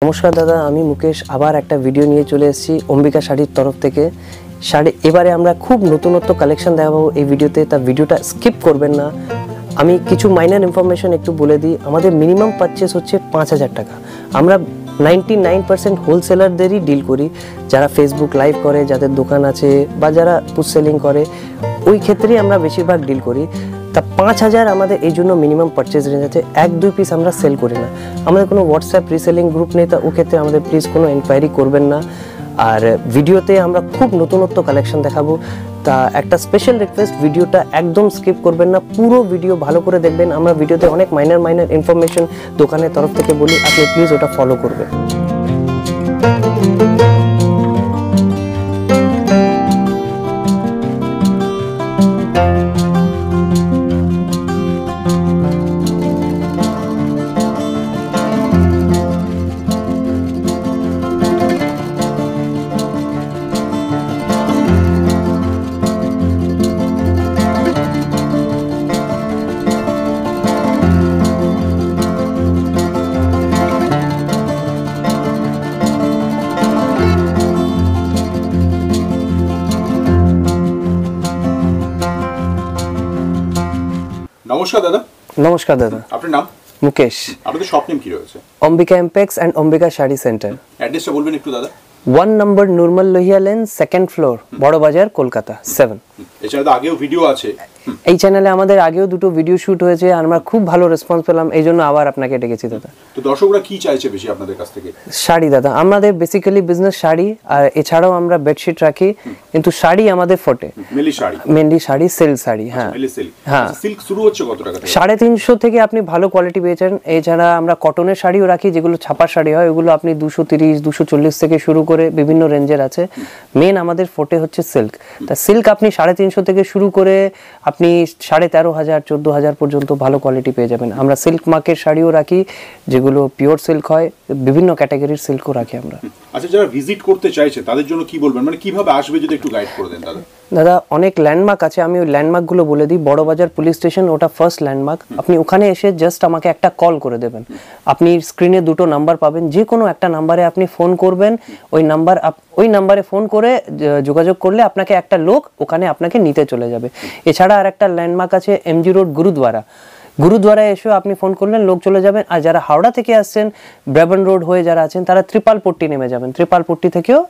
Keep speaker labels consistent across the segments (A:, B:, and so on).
A: নমস্কার দাদা, আমি মুকেশ আবার একটা ভিডিও নিয়ে চলে এসেছি অম্বিকা শাড়ির তরফ থেকে। শাড়ি এবারে আমরা খুব নতুনত্ব কালেকশন দেখাবো এই ভিডিওতে, তা ভিডিওটা স্কিপ করবেন না। আমি কিছু মাইনার ইনফরমেশন একটু বলে দিই। আমাদের মিনিমাম পারচেস হচ্ছে 5,000 টাকা। আমরা 99% হোলসেলারদেরই ডিল করি, যারা ফেসবুক লাইভ করে, যাদের দোকান আছে বা যারা পুশ সেলিং করে, ওই ক্ষেত্রেই আমরা বেশিরভাগ ডিল করি। তা 5,000 আমাদের এই জন্য মিনিমাম পারচেজ রেঞ্জ আছে। 1-2 পিস আমরা সেল করি না। আমাদের কোনো হোয়াটসঅ্যাপ রিসেলিং গ্রুপ নেই, তা ও ক্ষেত্রে আমাদের প্লিজ কোনো এনকোয়ারি করবেন না। আর ভিডিওতে আমরা খুব নতুনত্ব কালেকশন দেখাবো, তা একটা স্পেশাল রিকোয়েস্ট, ভিডিওটা একদম স্কিপ করবেন না, পুরো ভিডিও ভালো করে দেখবেন। আমরা ভিডিওতে অনেক মাইনার ইনফরমেশন দোকানের তরফ থেকে বলি, আপনি প্লিজ ওটা ফলো করবেন।
B: নমস্কার দাদা।
A: নমস্কার দাদা,
B: আপনার নাম?
A: মুকেশ।
B: আপনাদের শপ নেম কি রয়েছে?
A: Ambika Empex and Ambika sari centre.
B: অ্যাড্রেসটা বলবেন একটু দাদা।
A: 1 নম্বর Nurmal Lohia lane, 2nd floor, Bara Bazar, Kolkata 7।
B: এছাড়া তো আগেও ভিডিও আছে।
A: এই চ্যানেলে আমাদের আগেও দুটো ভিডিও শুট হয়েছে, আর আমরা খুব ভালো রেসপন্স পেলাম, এই জন্য আবার আপনাকে ডেকেছি দাদা।
B: তো দর্শকরা কি চাইছে বেশি আপনাদের কাছ থেকে?
A: শাড়ি দাদা, আমাদের বেসিক্যালি বিজনেস শাড়ি, আর এছাড়াও আমরা বেডশিট রাখি, কিন্তু শাড়ি আমাদের ফোটে। Mainly sari, silk sari. হ্যাঁ হ্যাঁ।
B: সিল্ক শুরু হচ্ছে কত টাকা থেকে?
A: 350 থেকে আপনি ভালো কোয়ালিটি পেয়েছেন। এছাড়া আমরা কটনের শাড়িও রাখি, যেগুলো ছাপার শাড়ি হয়, ওগুলো আপনি 230, 240 থেকে শুরু করে বিভিন্ন রেঞ্জের আছে। মেন আমাদের ফোটে হচ্ছে সিল্ক। তা সিল্ক আপনি 350 থেকে শুরু করে আপনি 13,500, 14,000 পর্যন্ত ভালো কোয়ালিটি পেয়ে যাবেন। আমরা সিল্ক মার্কের শাড়িও রাখি, যেগুলো পিওর সিল্ক হয়, বিভিন্ন ক্যাটাগরির সিল্কও রাখি আমরা।
B: আচ্ছা, যারা ভিজিট করতে চাইছে তাদের জন্য কি বলবেন, মানে কিভাবে আসবে যদি একটু গাইড করে দেন দাদা?
A: দাদা, অনেক ল্যান্ডমার্ক আছে, আমি ওই ল্যান্ডমার্কগুলো বলে দিই। বড় বাজার পুলিশ স্টেশন, ওটা ফার্স্ট ল্যান্ডমার্ক। আপনি ওখানে এসে জাস্ট আমাকে একটা কল করে দেবেন। আপনি স্ক্রিনে দুটো নাম্বার পাবেন, যে কোনো একটা নাম্বারে আপনি ফোন করবেন। ওই নাম্বারে ফোন করে যোগাযোগ করলে আপনাকে একটা লোক ওখানে আপনাকে নিতে চলে যাবে। এছাড়া আর একটা ল্যান্ডমার্ক আছে এমজি রোড, গুরুদ্বারায় এসেও আপনি ফোন করলেন, লোক চলে যাবেন। আর যারা হাওড়া থেকে আসছেন, ব্রাবন রোড হয়ে যারা আছেন, তারা ত্রিপালপট্টি নেমে যাবেন। ত্রিপালপট্টি থেকেও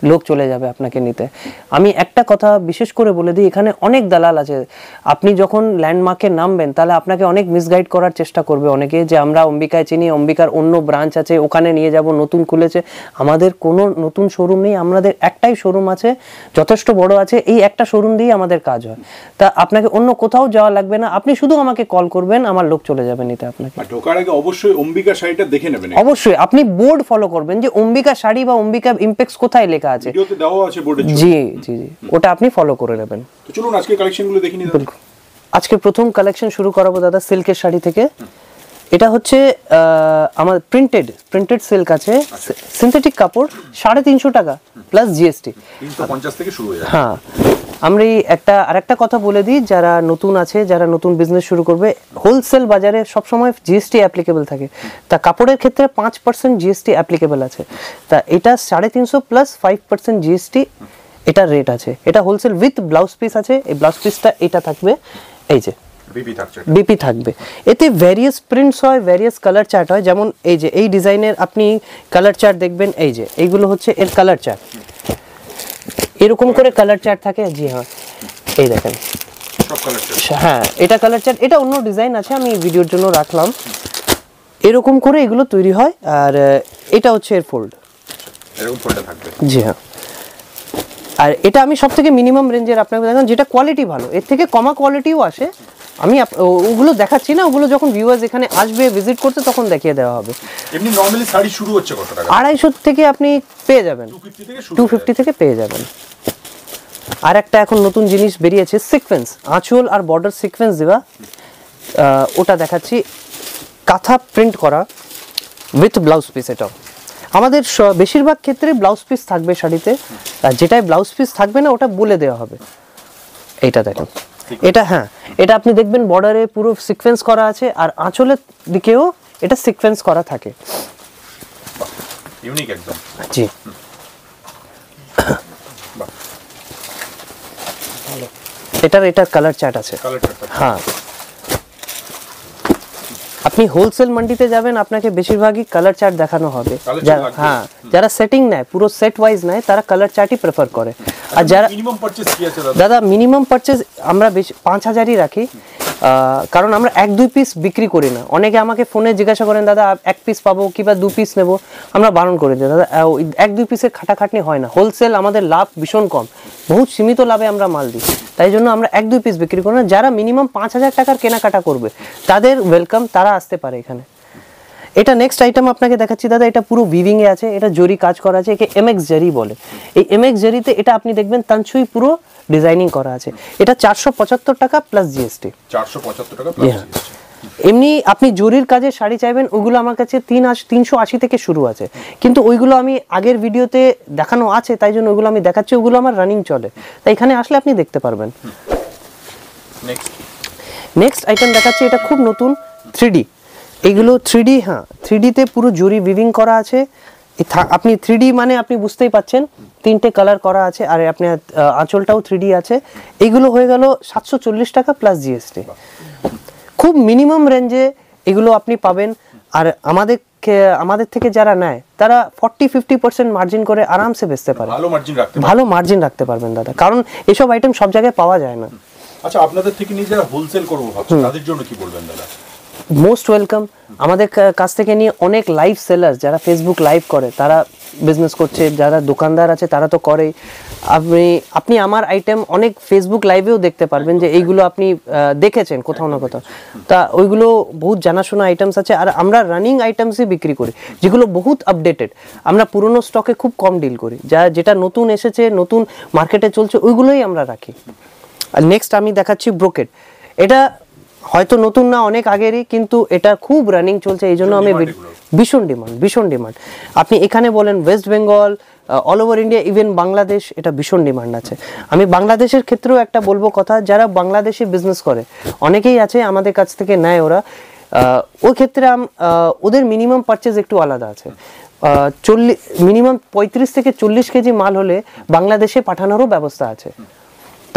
A: লোক চলে যাবে আপনাকে নিতে। আমি একটা কথা বিশেষ করে বলে দিই, এখানে অনেক দালাল আছে। আপনি যখন ল্যান্ডমার্কে নামবেন, তাহলে আপনাকে অনেক মিসগাইড করার চেষ্টা করবে অনেকে, যে আমরা অম্বিকায় চিনি, অম্বিকার অন্য ব্রাঞ্চ আছে, ওখানে নিয়ে যাব, নতুন খুলেছে। আমাদের কোনো নতুন শোরুম নেই, আমাদের একটাই শোরুম আছে, যথেষ্ট বড় আছে। এই একটা শোরুম দিয়েই আমাদের কাজ হয়। তা আপনাকে অন্য কোথাও যাওয়া লাগবে না, আপনি শুধু আমাকে কল করবেন, আমার লোক চলে যাবে নিতে আপনাকে।
B: আর ঢোকার আগে অবশ্যই অম্বিকা শাড়িটা দেখে নেবেন।
A: অবশ্যই আপনি বোর্ড ফলো করবেন, যে অম্বিকা শাড়ি বা অম্বিকা ইমপেক্স কোথায় লেখা আছে,
B: ভিডিওতে দেওয়া আছে বোর্ডে।
A: জি জি জি, ওটা আপনি ফলো করে নেবেন।
B: তো চলুন আজকে কালেকশনগুলো দেখে নিই দাদা।
A: আজকে প্রথম কালেকশন শুরু করাবো দাদা সিল্কের শাড়ি থেকে। এটা হচ্ছে আমার প্রিন্টেড সিল্ক আছে, সিনথেটিক কাপড়, 350 টাকা প্লাস জিএসটি,
B: 350 থেকে শুরু হয়ে যায়।
A: হ্যাঁ। আমরা আরেকটা কথা বলে দিই, যারা নতুন আছে, যারা নতুন বিজনেস শুরু করবে, হোলসেল বাজারে সবসময় জিএসটি অ্যাপ্লিকেবল থাকে। তা কাপড়ের ক্ষেত্রে 5% জিএসটি অ্যাপ্লিকেবল আছে। তা এটা 350 প্লাস 5% জিএসটি, এটা রেট আছে। এটা হোলসেল উইথ ব্লাউজ পিস আছে। এই ব্লাউজ পিসটা এটা থাকবে, এই যে বিপি থাকবে। এতে ভ্যারিয়াস প্রিন্টস হয়, ভ্যারিয়াস কালার চার্ট হয়। যেমন এই যে এই ডিজাইনের আপনি কালার চার্ট দেখবেন, এই যে এইগুলো হচ্ছে এর কালার চার্ট। এরকম করে কালার চার্ট থাকে। জি হ্যাঁ, এই দেখেন সব কালার চার্ট। হ্যাঁ, এটা কালার চার্ট। এটা অন্য ডিজাইন আছে, আমি ভিডিওর জন্য রাখলাম। এরকম করে এগুলো তৈরি হয়। আর এটা হচ্ছে এর ফোল্ড,
B: এরকম ফোল্ডে থাকবে।
A: জি হ্যাঁ। আর এটা আমি সব থেকে মিনিমাম রেঞ্জের আপনাকে দেখান, যেটা কোয়ালিটি ভালো। এর থেকে কমা কোয়ালিটিও আসে, আমি ওগুলো দেখাচ্ছি না। ওগুলো যখন ভিউয়ার্স এখানে আসবে ভিজিট করতে, তখন দেখিয়ে দেওয়া হবে।
B: এমনি নরমালি শাড়ি শুরু হচ্ছে কত টাকা?
A: 250 থেকে আপনি পেয়ে যাবেন, 250 থেকে পেয়ে যাবেন। আর একটা এখন নতুন জিনিস বেরিয়েছে, সিকোয়েন্স, আঁচল আর বর্ডার সিকোয়েন্স দেওয়া, ওটা দেখাচ্ছি। কাঁথা প্রিন্ট করা উইথ ব্লাউজ পিস। এটাও আমাদের বেশিরভাগ ক্ষেত্রে ব্লাউজ পিস থাকবে শাড়িতে, আর যেটাই ব্লাউজ পিস থাকবে না ওটা বলে দেওয়া হবে। এইটা দেখেন, এটা হ্যাঁ, এটা আপনি দেখবেন বর্ডারে পুরো সিকোয়েন্স করা আছে, আর আঁচলের দিকেও এটা সিকোয়েন্স করা থাকে।
B: ইউনিক একদম।
A: জি এটার কালার চার্ট আছে। হ্যাঁ আপনি হোলসেল মান্ডিতে যাবেন আপনাকে বেশিরভাগই কালার চার্ট দেখানো হবে। হ্যাঁ যারা সেটিং নেয় পুরো সেট ওয়াইজ নেয় তারা কালার চার্টই প্রেফার করে। আর যারা
B: মিনিমাম পারচেজ কি আছে
A: দাদা মিনিমাম পারচেজ আমরা বেশি 5000ই রাখি, কারণ আমরা 1-2 পিস বিক্রি করি না। অনেকে আমাকে ফোনে জিজ্ঞাসা করেন দাদা 1 পিস পাবো কিংবা 2 পিস নেব, আমরা বারণ করে দিই দাদা 1-2 পিসের খাটাখাটনি হয় না। হোলসেল আমাদের লাভ ভীষণ কম, বহুত সীমিত লাভে আমরা মাল দিই, তাই জন্য আমরা 1-2 পিস বিক্রি করি না। যারা মিনিমাম 5000 টাকার কেনাকাটা করবে তাদের ওয়েলকাম, তারা আসতে পারে এখানে। এটা নেক্সট আইটেম আপনাকে দেখাচ্ছি দাদা, এটা পুরো উইভিং এ আছে, এটা জরি কাজ করা আছে, একে এমএক্স জরি বলে। এই এমএক্স জরিতে এটা আপনি দেখবেন তানছুই পুরো ডিজাইনিং করা আছে। এটা 475 টাকা প্লাস জিএসটি।
B: 475 টাকা প্লাস জিএসটি।
A: এমনি আপনি জরির কাজে শাড়ি চাইবেন ওইগুলো আমার কাছে 380 থেকে শুরু আছে, কিন্তু ওইগুলো আমি আগের ভিডিওতে দেখানো আছে তাই জন্য ওইগুলো আমি দেখাচ্ছি, ওইগুলো আমার রানিং চলে, তাই এখানে আসলে আপনি দেখতে পারবেন। নেক্সট আইটেম দেখাচ্ছি, এটা খুব নতুন 3D। এইগুলো 3D, হ্যাঁ 3D তে পুরো জরি উইভিং করা আছে। আপনি 3D মানে আপনি বুঝতেই পাচ্ছেন 3টে কালার করা আছে, আর আপনার আঁচলটাও 3D আছে। এইগুলো হয়ে গেল 740 টাকা প্লাস জিএসটি। খুব মিনিমাম রেঞ্জে এগুলো আপনি পাবেন। আর আমাদের থেকে যারা নেয় তারা 40-50% মার্জিন করে আরামসে বেচতে পারে। ভালো মার্জিন রাখতে পারবেন দাদা, কারণ এসব আইটেম সব জায়গায় পাওয়া যায় না।
B: আচ্ছা আপনাদের থেকে নিয়ে যারা হোলসেল করবো ভাবছেন তাদের জন্য কি বলবেন দাদা?
A: Most welcome. আমাদের কাছ থেকে নিয়ে অনেক লাইভ সেলার যারা ফেসবুক লাইভ করে তারা বিজনেস করছে, যারা দোকানদার আছে তারা তো করেই। আপনি আমার আইটেম অনেক ফেসবুক লাইভেও দেখতে পারবেন যে এইগুলো আপনি দেখেছেন কোথাও না কোথাও, তা ওইগুলো বহুত জানাশোনা আইটেমস আছে। আর আমরা রানিং আইটেমসই বিক্রি করি যেগুলো বহুত আপডেটেড। আমরা পুরনো স্টকে খুব কম ডিল করি, যেটা নতুন এসেছে নতুন মার্কেটে চলছে ওইগুলোই আমরা রাখি। আর নেক্সট আমি দেখাচ্ছি ব্রোকেড। এটা হয়তো নতুন না, অনেক আগেরই, কিন্তু এটা খুব রানিং চলছে, এই জন্য আমি ভীষণ ডিমান্ড। আপনি এখানে বলেন West Bengal, all over India, even Bangladesh, এটা ভীষণ ডিমান্ড আছে। আমি বাংলাদেশের ক্ষেত্রেও একটা বলবো কথা, যারা বাংলাদেশে বিজনেস করে অনেকেই আছে আমাদের কাছ থেকে নেয় ওরা, ওই ক্ষেত্রে ওদের মিনিমাম পারচেজ একটু আলাদা আছে। মিনিমাম 35 থেকে 40 কেজি মাল হলে বাংলাদেশে পাঠানোরও ব্যবস্থা আছে।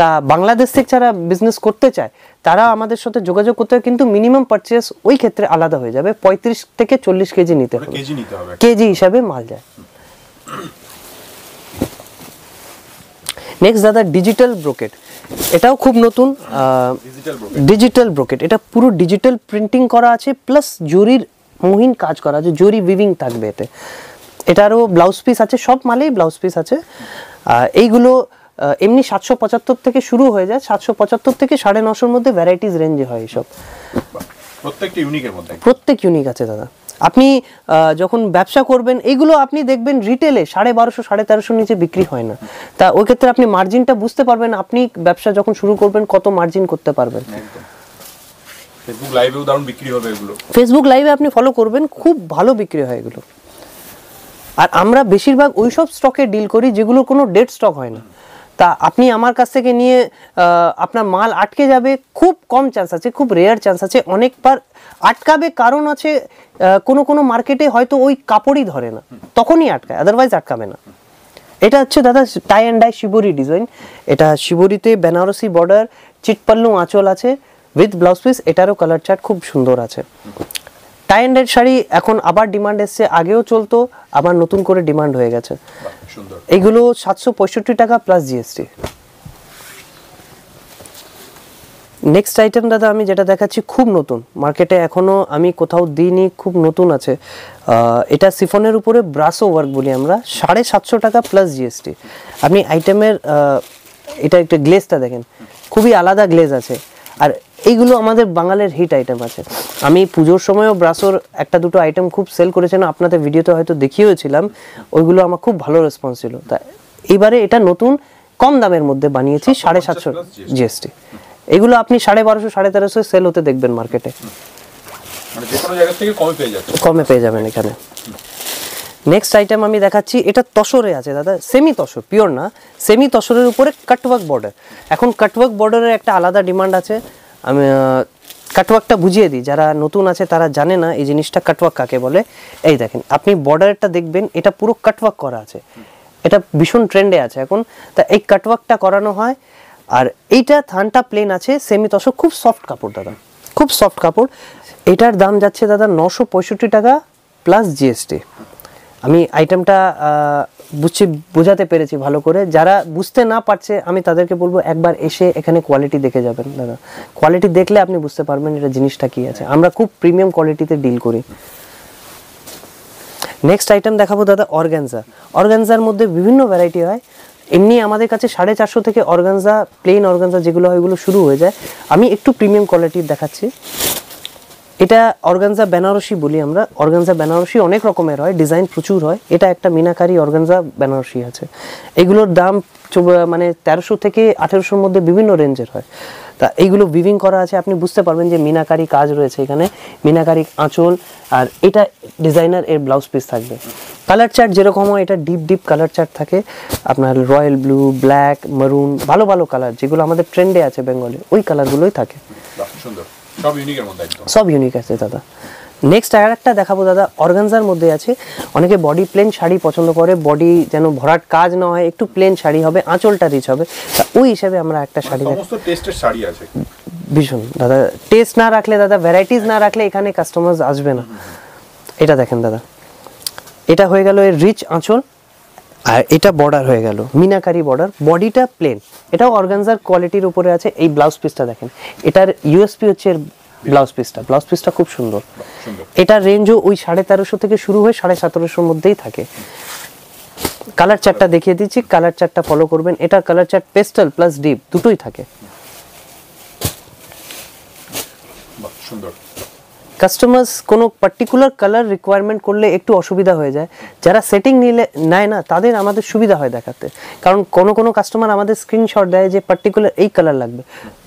A: তা বাংলাদেশ থেকে যারা বিজনেস করতে চায় তারা আমাদের সাথে যোগাযোগ করতে হয়, কিন্তু মিনিমাম পারচেস ওই ক্ষেত্রে আলাদা হয়ে যাবে। 35 থেকে 40 কেজি নিতে হবে, কেজি হিসাবে মাল যায়। নেক্সট দাদা ডিজিটাল ব্রোকেট, এটাও খুব নতুন। ডিজিটাল ব্রোকেট এটা পুরো ডিজিটাল প্রিন্টিং করা আছে, প্লাস জরির মহিন কাজ করা আছে, জরি উইভিং থাকবে এতে। এটারও ব্লাউজ পিস আছে, সব মালেই ব্লাউজ পিস আছে। এইগুলো এমনি 775 থেকে শুরু হয়ে যায়, 775 থেকে 950-এর মধ্যে ভ্যারাইটিস রেঞ্জে হয় এইসব। প্রত্যেক ইউনিক আছে দাদা। আপনি যখন ব্যবসা করবেন এইগুলো আপনি দেখবেন রিটেলে 1250-1350 নিচে বিক্রি হয় না। তা ওই ক্ষেত্রে আপনি মার্জিনটা বুঝতে পারবেন, আপনি ব্যবসা যখন শুরু করবেন কত মার্জিন করতে পারবেন। ফেসবুক লাইভে আপনি ফলো করবেন, খুব ভালো বিক্রি হয় এগুলো। আর আমরা বেশিরভাগ ওইসব স্টকে ডিল করি যেগুলো কোনো ডেড স্টক হয় না। তা আপনি আমার কাছ থেকে নিয়ে আপনার মাল আটকে যাবে, খুব কম চান্স আছে, খুব রেয়ার চান্স আছে। অনেকবার আটকাবে, কারণ আছে কোনো মার্কেটে হয়তো ওই কাপড়ই ধরে না, তখনই আটকায়, আদারওয়াইজ আটকাবে না। এটা হচ্ছে দাদা টাই অ্যান্ড ডাই শিবরি ডিজাইন। এটা শিবরিতে বেনারসি বর্ডার, চিটপাল্লু আঁচল আছে উইথ ব্লাউজ পিস। এটারও কালার চার্ট খুব সুন্দর আছে। টাই অ্যান্ড ডাই শাড়ি এখন আবার ডিমান্ড এসছে, আগেও চলতো, আবার নতুন করে ডিমান্ড হয়ে গেছে। এইগুলো 765 টাকা প্লাস জিএসটি। নেক্সট আইটেম দাদা আমি যেটা দেখাচ্ছি খুব নতুন, মার্কেটে এখনো আমি কোথাও দিইনি, খুব নতুন আছে। এটা সিফনের উপরে ব্রাসো ওয়ার্ক বলি আমরা, 750 টাকা প্লাস জিএসটি। আপনি আইটেমের এটা একটা গ্লেজটা দেখেন, খুবই আলাদা গ্লেজ আছে। আর এইগুলো আমাদের বাঙালির হিট আইটেম আছে। আমি পুজোর সময়ও ব্রাসোর একটা দুটো আইটেম খুব সেল করেছেন, আপনাদের ভিডিওতে হয়তো দেখিয়েছিলাম, ওইগুলো আমার খুব ভালো রেসপন্স ছিল। তা এবারে এটা নতুন কম দামের মধ্যে বানিয়েছি, 750 জিএসটি। এগুলো আপনি 1250-1350 সেল হতে দেখবেন মার্কেটে, কমে পেয়ে যাবেন এখানে। নেক্সট আইটেম আমি দেখাচ্ছি, এটা তসরে আছে দাদা, সেমি তসর, পিওর না, সেমি তসরের উপরে কাটওয়ার্ক বর্ডার। এখন কাটওয়ার্ক বর্ডারের একটা আলাদা ডিমান্ড আছে। আমি কাটওয়ার্কটা বুঝিয়ে দিই, যারা নতুন আছে তারা জানে না এই জিনিসটা কাটওয়ার্ক কাকে বলে। এই দেখেন আপনি বর্ডারটা দেখবেন, এটা পুরো কাটওয়ার্ক করা আছে, এটা ভীষণ ট্রেন্ডে আছে এখন। তা এই কাটওয়ার্কটা করানো হয়। আর এইটা থানটা প্লেন আছে, সেমি তসর, খুব সফট কাপড় দাদা, খুব সফট কাপড়। এটার দাম যাচ্ছে দাদা 965 টাকা প্লাস জিএসটি। আমি আইটেমটা বোঝাতে পেরেছি ভালো করে। যারা বুঝতে না পারছে আমি তাদেরকে বলবো একবার এসে এখানে কোয়ালিটি দেখে যাবেন দাদা। কোয়ালিটি দেখলে আপনি বুঝতে পারবেন এটা জিনিসটা কি আছে। আমরা খুব প্রিমিয়াম কোয়ালিটিতে ডিল করি। নেক্সট আইটেম দেখাবো দাদা অর্গানজা। অর্গানজার মধ্যে বিভিন্ন ভ্যারাইটি হয়। এমনি আমাদের কাছে 450 থেকে অর্গানজা, প্লেন অর্গানজা যেগুলো হয় ওগুলো শুরু হয়ে যায়। আমি একটু প্রিমিয়াম কোয়ালিটির দেখাচ্ছি। এটা অর্গানজা বেনারসি বলি আমরা। অর্গানজা বেনারসি অনেক রকমের হয়, ডিজাইন প্রচুর হয়। এটা একটা মিনাকারি অর্গানজা বেনারসি আছে। এগুলোর দাম মানে 1300 থেকে 1800-র মধ্যে বিভিন্ন রেঞ্জের হয়। তা এইগুলো উইভিং করা আছে, আপনি বুঝতে পারবেন যে মিনাকারি কাজ রয়েছে এখানে, মিনাকারি আঁচল। আর এটা ডিজাইনার এর ব্লাউজ পিস থাকবে। কালার চার্ট যেরকম হয় এটা ডিপ ডিপ কালার চার্ট থাকে আপনার, রয়্যাল ব্লু, ব্ল্যাক, মারুন, ভালো ভালো কালার যেগুলো আমাদের ট্রেন্ডে আছে বেঙ্গলে, ওই কালারগুলোই থাকে।
B: সুন্দর, সব ইউনিকের মধ্যে একদম,
A: সব ইউনিক আছে দাদা। নেক্সট আর একটা দেখাবো দাদা অর্গানজার মধ্যে আছে। অনেকে বডি প্লেন শাড়ি পছন্দ করে, বডি যেন ভরাট কাজ না হয়, একটু প্লেন শাড়ি হবে, আঁচলটা রিচ হবে। তা ওই হিসাবে আমরা একটা শাড়ি,
B: সমস্ত টেস্টের শাড়ি আছে
A: ভীষণ দাদা। টেস্ট না রাখলে দাদা, ভ্যারাইটিস না রাখলে এখানে কাস্টমার্স আসবে না। এটা দেখেন দাদা, এটা হয়ে গেল এর রিচ আঁচল, আর এটা বর্ডার হয়ে গেল মিনাকারি বর্ডার, বডিটা প্লেন। এটাও অর্গানজার কোয়ালিটির উপরে আছে। এই ব্লাউজ পিসটা দেখেন, এটার ইউএসপি হচ্ছে এর ব্লাউজ পিসটা। ব্লাউজ পিসটা খুব সুন্দর। এটার রেঞ্জও ওই 1350 থেকে শুরু হয়ে 1750-র মধ্যেই থাকে। কালার চার্টটা দেখিয়ে দিচ্ছি, কালার চার্টটা ফলো করবেন। এটার colour chart pastel plus deep দুটোই থাকে।
B: সুন্দর।
A: কাস্টমার্স কোনো পার্টিকুলার কালার রিকোয়ারমেন্ট করলে একটু অসুবিধা হয়ে যায়। যারা সেটিং নেয় না তাদের আমাদের সুবিধা হয় দেখাতে, কারণ কোনো কাস্টমার আমাদের স্ক্রিনশট দেয় যে পার্টিকুলার এই কালার লাগবে,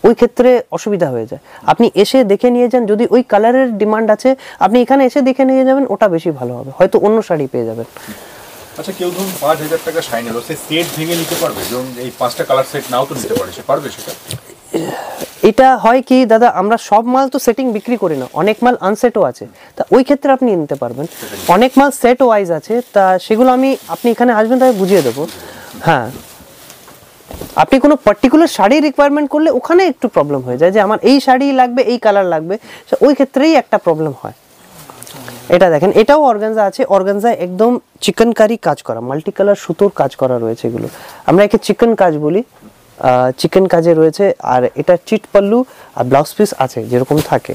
A: ওই ক্ষেত্রে অসুবিধা হয়ে যায়। আপনি এসে দেখে নিয়ে যান, যদি ওই কালারের ডিমান্ড আছে আপনি এখানে এসে দেখে নিয়ে যাবেন, ওটা বেশি ভালো হবে, হয়তো অন্য শাড়ি পেয়ে যাবেন।
B: আচ্ছা, কেউ ধরুন 5000 টাকা শাড়ি নিল, সে সেট ভেঙে নিতে পারবে? যেমন এই 5টা কালার সেট নাও তো নিতে পারে, সে পারবে সেটা?
A: এটা হয় কি দাদা, আমরা সব মাল তো সেটিং বিক্রি করি না, অনেক মাল আনসেটও আছে, তা ওই ক্ষেত্রে আপনি নিতে পারবেন। অনেক মাল সেট ওয়াইজ আছে, তা সেগুলো আপনি এখানে আসবেন তাই বুঝিয়ে দেবো। হ্যাঁ, আপনি কোনো পার্টিকুলার শাড়ি রিকোয়ারমেন্ট করলে ওখানে একটু প্রবলেম হয়ে যায় যে আমার এই শাড়ি লাগবে, এই কালার লাগবে, ওই ক্ষেত্রেই একটা প্রবলেম হয়। এটা দেখেন, এটাও অর্গানজা আছে। অর্গানজা একদম চিকনকারি কাজ করা, মাল্টি কালার সুতোর কাজ করা রয়েছে। এগুলো আমরা একে চিকন কাজ বলি, চিকেন কাজে রয়েছে। আর এটা চিট পাল্লু আর ব্লাউজ পিস আছে যেরকম থাকে।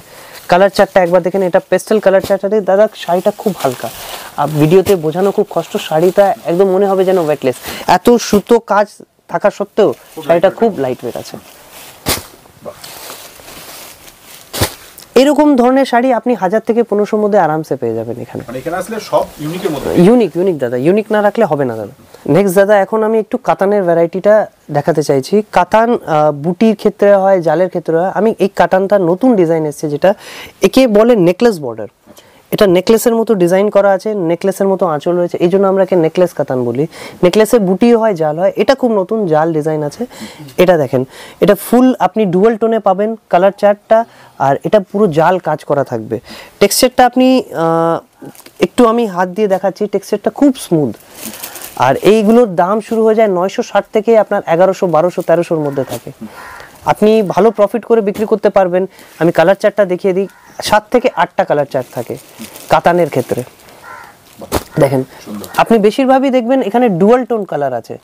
A: কালার চার্টটা একবার দেখেন, এটা পেস্টেল কালার চার্টে দাদা শাড়িটা খুব হালকা, আর ভিডিওতে বোঝানো খুব কষ্ট। শাড়িটা একদম মনে হবে যেন ওয়েটলেস, এত সুতো কাজ থাকা সত্ত্বেও শাড়িটা খুব লাইট ওয়েট আছে। এরকম ধরনের শাড়ি আপনি 1000 থেকে 1500-র মধ্যে আরামসে পেয়ে যাবেন এখানে।
B: মানে এখানে আসলে সব ইউনিকের মধ্যে,
A: ইউনিক দাদা, ইউনিক না রাখলে হবে না দাদা। নেক্সট দাদা, এখন আমি একটু কাতানের ভ্যারাইটিটা দেখাতে চাইছি। কাতান বুটির ক্ষেত্রে হয়, জালের ক্ষেত্রে হয়। আমি এই কাতানটা নতুন ডিজাইন এসেছে, যেটা একে বলে নেকলেস বর্ডার। এটা নেকলেসের মতো ডিজাইন করা আছে, নেকলেসের মতো আঁচল রয়েছে, এই জন্য আমরা একে নেকলেস কাতান বলি। নেকলেসে বুটিও হয়, জাল হয়। এটা খুব নতুন জাল ডিজাইন আছে। এটা দেখেন, এটা ফুল আপনি ডুয়াল টোনে পাবেন কালার চার্টটা, আর এটা পুরো জাল কাজ করা থাকবে। টেক্সচারটা আপনি একটু আমি হাত দিয়ে দেখাচ্ছি, টেক্সচারটা খুব স্মুথ। আর এইগুলোর দাম শুরু হয়ে যায় 960 থেকে আপনার 1100, 1200, 1300-র মধ্যে থাকে। আপনি ভালো প্রফিট করে বিক্রি করতে পারবেন। আমি কালার চার্টটা দেখিয়ে দিই, 7 থেকে 8টা কালার চার্ট থাকে কাতানের ক্ষেত্রে। দেখেন, আপনি বেশিরভাগই দেখবেন এখানে ডুয়াল টোন কালার আছে,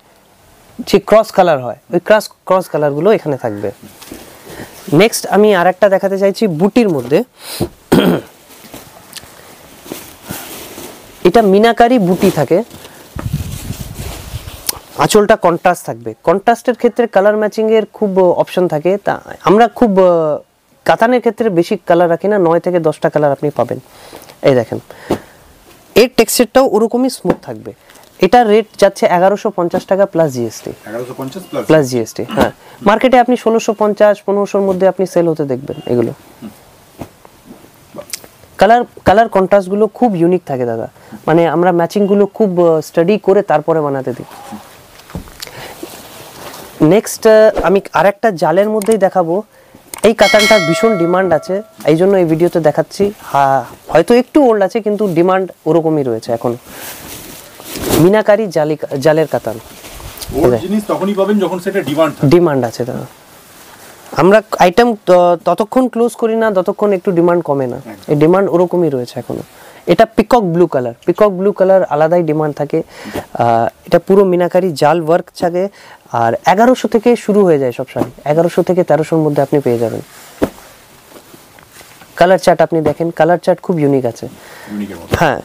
A: যে ক্রস কালার হয়, ওই ক্রস কালারগুলো এখানে থাকবে। নেক্সট আমি আরেকটা দেখাতে চাইছি বুটির মধ্যে। এটা মিনাকারি বুটি থাকে, আঁচলটা কন্ট্রাস্ট থাকবে। কন্ট্রাস্টের ক্ষেত্রে কালার ম্যাচিং এর খুব অপশন থাকে। তা আমরা খুব কাতানের ক্ষেত্রে বেশি কালার রাখি না, 9 থেকে 10টা কালার আপনি পাবেন। এই দেখেন, এর টেক্সচারটাও ওরকমই স্মুথ থাকবে। এটা রেট যাচ্ছে 1150 টাকা প্লাস জিএসটি।
B: 1150
A: plus GST. হ্যাঁ, মার্কেটে আপনি 1650, 1500-র মধ্যে আপনি সেল হতে দেখবেন এগুলো। কালার কন্ট্রাস্ট গুলো খুব ইউনিক থাকে দাদা, মানে আমরা ম্যাচিং গুলো খুব স্টাডি করে তারপরে বানাতে দিই। নেক্সট আমি আরেকটা জালের মধ্যেই দেখাবো। এই কাতানটার ভীষণ ডিমান্ড আছে, এই জন্য এই ভিডিওতে দেখাচ্ছি। হয়তো একটু ওল্ড আছে কিন্তু ডিমান্ড ওরকমই রয়েছে এখন। মিনাকারি জালের কাতান,
B: ওল্ড জিনিস তখনই পাবেন যখন সেটা
A: ডিমান্ড আছে। দাদা আমরা আইটেম ততক্ষণ ক্লোজ করি না যতক্ষণ একটু ডিমান্ড কমে না, এই ডিমান্ড ওরকমই রয়েছে এখনো। এটা পিকক ব্লু কালার আলাদাই ডিমান্ড থাকে। এটা পুরো মিনাকারি জাল ওয়ার্ক থাকে, আর 1100 থেকে শুরু হয়ে যায় সব শাড়ি, 1100 থেকে 1300-র মধ্যে আপনি পেয়ে যাবেন। কালার চার্ট আপনি দেখেন, কালার চার্ট খুব ইউনিক আছে। হ্যাঁ,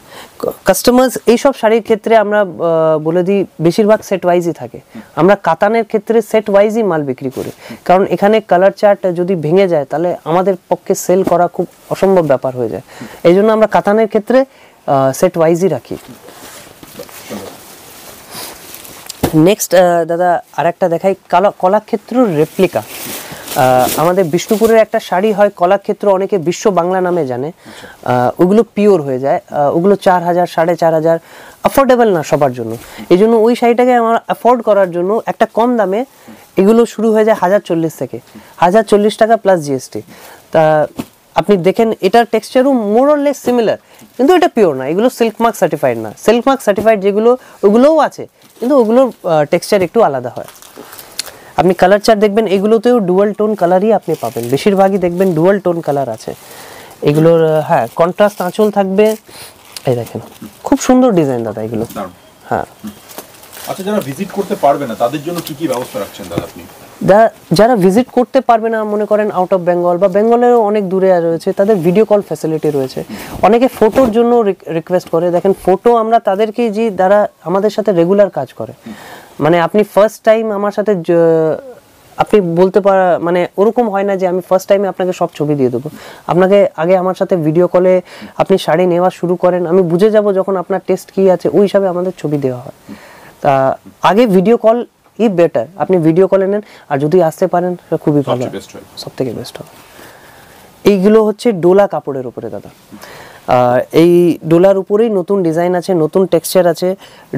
A: কাস্টমার্স এইসব শাড়ির ক্ষেত্রে আমরা বলে দিই বেশিরভাগ সেট ওয়াইজই থাকে। আমরা কাতানের ক্ষেত্রে সেট ওয়াইজই মাল বিক্রি করি, কারণ এখানে কালার চার্ট যদি ভেঙে যায় তাহলে আমাদের পক্ষে সেল করা খুব অসম্ভব ব্যাপার হয়ে যায়। এই জন্য আমরা কাতানের ক্ষেত্রে সেট ওয়াইজই রাখি। নেক্সট দাদা আরেকটা দেখাই, কলাক্ষেত্র রেপ্লিকা। আমাদের বিষ্ণুপুরের একটা শাড়ি হয় কলাক্ষেত্র, অনেকে বিশ্ব বাংলা নামে জানে। ওগুলো পিওর হয়ে যায়, ওগুলো 4000 4500 অ্যাফোর্ডেবল না সবার জন্য। এই জন্য ওই শাড়িটাকে আমার অ্যাফোর্ড করার জন্য একটা কম দামে এগুলো শুরু হয়ে যায় 1040 থেকে, 1040 টাকা প্লাস জিএসটি। তা আপনি দেখেন এটার টেক্সচারও মোর অর লেস সিমিলার, কিন্তু এটা পিওর না, এগুলো সিল্ক মার্ক সার্টিফাইড না। সিল্ক মার্ক সার্টিফাইড যেগুলো ওগুলোও আছে, কিন্তু ওগুলোর টেক্সচার একটু আলাদা হয়। আপনি কালার চার্ট দেখবেন, এগুলোতেও ডুয়াল টোন কালারই আপনি পাবেন, বেশিরভাগই দেখবেন ডুয়াল টোন কালার আছে এগুলোর। হ্যাঁ, কন্ট্রাস্ট আঁচল থাকবে, এই দেখেন খুব সুন্দর ডিজাইন দাদা এগুলো। হ্যাঁ,
B: আচ্ছা, যারা ভিজিট করতে পারবে না তাদের জন্য কি কি ব্যবস্থা রাখছেন দাদা আপনি?
A: যারা ভিজিট করতে পারবে না, মনে করেন আউট অফ বেঙ্গল বা বেঙ্গলেরও অনেক দূরে রয়েছে, তাদের ভিডিও কল ফ্যাসিলিটি রয়েছে। অনেকে ফটোর জন্য রিকোয়েস্ট করে, দেখেন ফটো আমরা তাদেরকে যে যারা আমাদের সাথে রেগুলার কাজ করে, মানে আপনি ফার্স্ট টাইম আমার সাথে আপনি বলতে মানে ওরকম হয় না যে আমি ফার্স্ট টাইমে আপনাকে সব ছবি দিয়ে দেবো। আপনাকে আগে আমার সাথে ভিডিও কলে আপনি শাড়ি নেওয়া শুরু করেন, আমি বুঝে যাব যখন আপনার টেস্ট কি আছে, ওই হিসাবে আমাদের ছবি দেওয়া হয়। তা আগে ভিডিও কল বেটার, আপনি ভিডিও কলে নেন, আর যদি আসতে পারেন খুবই ভালো, সব থেকে বেস্ট হবে। এইগুলো হচ্ছে ডোলা কাপড়ের উপরে দাদা, এই ডোলার উপরেই নতুন ডিজাইন আছে, নতুন টেক্সচার আছে।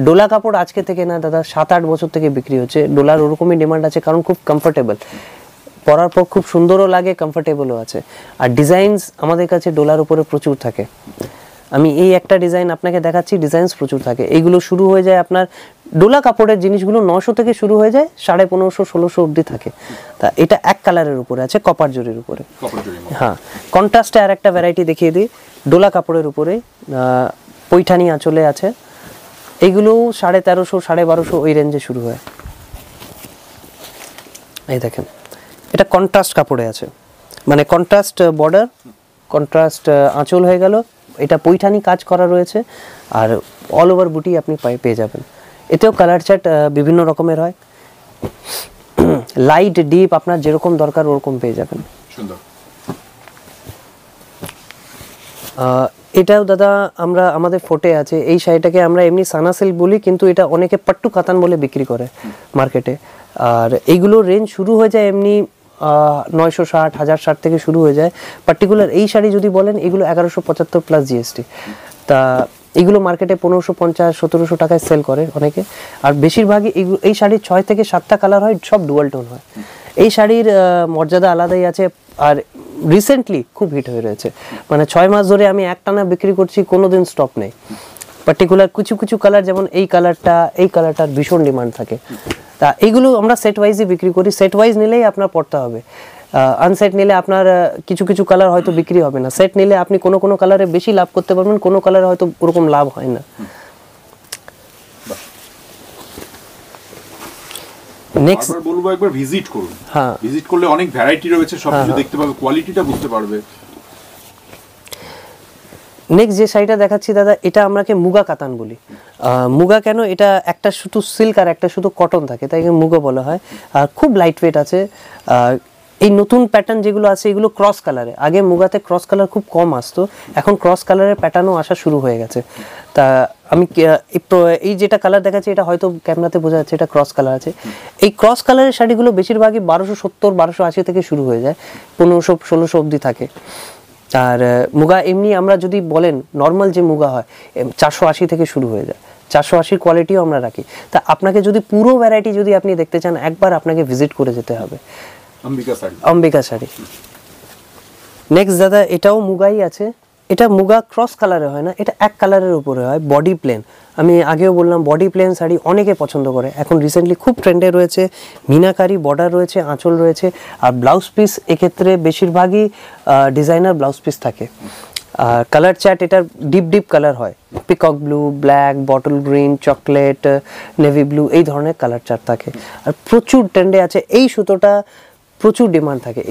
A: ডোলা কাপড় আজকে থেকে না দাদা, 7-8 বছর থেকে বিক্রি হচ্ছে। ডোলার ওরকমই ডিমান্ড আছে, কারণ খুব কমফোর্টেবল, পরার পর খুব সুন্দরও লাগে, কমফোর্টেবলও আছে। আর ডিজাইনস আমাদের কাছে ডোলার উপরে প্রচুর থাকে। আমি এই একটা ডিজাইন আপনাকে দেখাচ্ছি, ডিজাইনস প্রচুর থাকে। এইগুলো শুরু হয়ে যায় আপনার ডোলা কাপড়ের জিনিসগুলো 900 থেকে শুরু হয়ে যায়, 1550-1600 অবধি থাকে। তা এটা এক কালারের উপরে আছে, কপার জরির উপরে। হ্যাঁ, কন্ট্রাস্টে আর একটা ভ্যারাইটি দেখিয়ে দিই, ডোলা কাপড়ের উপরে পৈঠানি আঁচলে আছে। এইগুলো 1350 1250 ওই রেঞ্জে শুরু হয়। এই দেখেন, এটা কন্ট্রাস্ট কাপড়ে আছে, মানে কন্ট্রাস্ট বর্ডার, কন্ট্রাস্ট আঁচল হয়ে গেল। এটা পৈঠানি কাজ করা রয়েছে, আর অল ওভার বুটি আপনি পেয়ে যাবেন। এতেও কালার চার্ট বিভিন্ন রকমের হয়, লাইট ডিপ আপনার যেরকম দরকার ওরকম পেয়ে যাবেন।
B: সুন্দর।
A: এটাও দাদা আমরা আমাদের ফোটে আছে। এই শাড়িটাকে আমরা এমনি সানা সিল্ক বলি, কিন্তু এটা অনেকে পাট্টু কাতান বলে বিক্রি করে মার্কেটে। আর এইগুলো রেঞ্জ শুরু হয়ে যায় এমনি 960 1060 থেকে শুরু হয়ে যায়। পার্টিকুলার এই শাড়ি যদি বলেন, এগুলো 1175 প্লাস জিএসটি। তা এগুলো মার্কেটে 1550-1700 টাকায় সেল করে অনেকে। আর বেশিরভাগই এই শাড়ির 6 থেকে 7টা কালার হয়, সব ডুয়াল টোন হয়। এই শাড়ির মর্যাদা আলাদাই আছে, আর রিসেন্টলি খুব হিট হয়ে রয়েছে। মানে 6 মাস ধরে আমি একটানা বিক্রি করছি, কোনোদিন স্টপ নেই। পার্টিকুলার কিছু কিছু কালার, যেমন এই কালারটার ভীষণ ডিমান্ড থাকে। তা এইগুলো আমরা সেট ওয়াইজই বিক্রি করি। সেট ওয়াইজ নিলেই আপনার পড়তে হবে, আনসেট নিলে আপনার কিছু কিছু কালার হয়তো বিক্রি হবে না। সেট নিলে আপনি কোনো কোনো কালারে বেশি লাভ করতে পারবেন, কোনো কালারে হয়তো ওরকম লাভ হয় না।
B: নেক্সট বলবো একবার ভিজিট করুন। হ্যাঁ, ভিজিট করলে অনেক ভ্যারাইটি রয়েছে, সবকিছু দেখতে পাবে, কোয়ালিটিটা বুঝতে পারবে।
A: নেক্সট যে শাড়িটা দেখাচ্ছি দাদা, এটা আমরাকে মুগা কাতান বলি। মুগা কেন, এটা একটা শুধু সিল্ক আর একটা শুধু কটন থাকে, তাই মুগা বলা হয়। আর খুব লাইট ওয়েট আছে। এই নতুন প্যাটার্ন যেগুলো আছে এগুলো ক্রস কালারে। আগে মুগাতে ক্রস কালার খুব কম আসতো, এখন ক্রস কালারের প্যাটার্নও আসা শুরু হয়ে গেছে। তা আমি এই যেটা কালার দেখাচ্ছি, এটা হয়তো ক্যামেরাতে বোঝা যাচ্ছে এটা ক্রস কালার আছে। এই ক্রস কালারের শাড়িগুলো বেশিরভাগই 1270-1280 থেকে শুরু হয়ে যায়, 1500-1600 অবধি থাকে। আর মুগা এমনি আমরা যদি বলেন নর্মাল যে মুগা হয় 480 থেকে শুরু হয়ে যায়, 480 কোয়ালিটিও আমরা রাখি। তা আপনাকে যদি পুরো ভ্যারাইটি যদি আপনি দেখতে চান, একবার আপনাকে ভিজিট করে যেতে হবে। অম্বিকা শাড়ি। নেক্সট দাদা এটাও মুগাই আছে, এটা মুগা ক্রস কালারে হয় না, এটা এক কালারের উপরে হয়, বডি প্লেন। আমি আগেও বললাম বডি প্লেন শাড়ি অনেকে পছন্দ করে, এখন রিসেন্টলি খুব ট্রেন্ডে রয়েছে। মিনাকারি বর্ডার রয়েছে, আঁচল রয়েছে, আর ব্লাউজ পিস এক্ষেত্রে বেশিরভাগই ডিজাইনার ব্লাউজ পিস থাকে। আর কালার চার্ট এটার ডিপ ডিপ কালার হয়, peacock blue, black, bottle green, chocolate, navy blue, এই ধরনের কালার চার্ট থাকে। আর প্রচুর ট্রেন্ডে আছে এই সুতোটা, প্রচুর ডিমান্ড থাকে।